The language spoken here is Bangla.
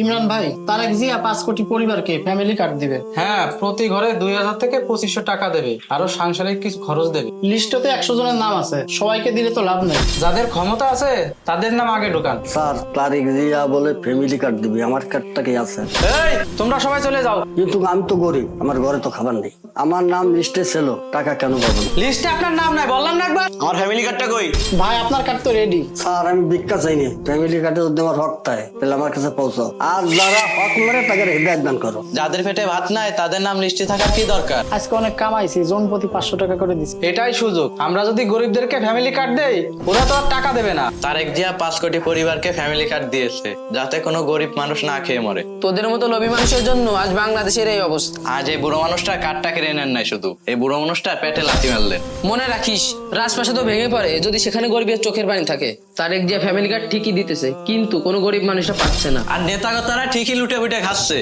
ইমরান ভাই, তারেক জিয়া 5 কোটি পরিবারকে ফ্যামিলি কার্ড দিবে। হ্যাঁ, প্রতি ঘরে 2000 থেকে 2500 টাকা দেবে, আরো সাংসারিক কিছু খরচ দেবে। লিস্টতে 100 জনের নাম আছে, সবাইকে দিলে তো লাভ নেই। যাদের ক্ষমতা আছে তাদের নাম আগে ঢোকান। স্যার, তারিক জিয়া বলে ফ্যামিলি কার্ড দিবি, আমার কার্ডটা কি আছে? এই, তোমরা সবাই চলে যাও। কিন্তু আমি তো গরিব, আমার ঘরে তো খাবার নেই। আমার নাম লিস্টে ছিল, টাকা কেন পাবো না? লিস্টে আপনার নাম নাই, বললাম না একবার। আমার ফ্যামিলি কার্ডটা কই? ভাই, আপনার কার্ড তো রেডি। স্যার, আমি ভিক্ষা চাইনি, ফ্যামিলি কার্ডে যদি আমার হক থাকে তাহলে আমার কাছে পৌঁছাও। আর যারা হক মেরে তাদের হৃদয় দান করো। যাদের পেটে ভাত নাই তাদের নাম লিস্টে থাকার কি দরকার? আজকে অনেক কামাইছি, জন প্রতি 500 টাকা করে দিচ্ছি। এটাই সুযোগ। আমরা যদি গরিবদেরকে ফ্যামিলি কার্ড দেই, ওরা তো আর টাকা দেবে না। তারেক জিয়া 5 কোটি পরিবারকে ফ্যামিলি কার্ড দিয়েছে, যাতে কোনো গরিব মানুষ না খেয়ে মরে। তোদের মতো লোভী মানুষের জন্য আজ বাংলাদেশের এই অবস্থা। আজ এই বুড়ো মানুষটা কার্ডটা কেড়ে নেন নাই, শুধু এই বুড়ো মানুষটা পেটে লাথি মারলেন। মনে রাখিস, রাজপ্রাসাদও ভেঙে পড়ে যদি সেখানে গরিবের চোখের পানি থাকে। তারেক জিয়া ফ্যামিলি কার্ড ঠিকই দিতেছে, কিন্তু কোনো গরিব মানুষটা পাচ্ছে না। আর নেতাগতারা ঠিকই লুটে পুটে খাচ্ছে।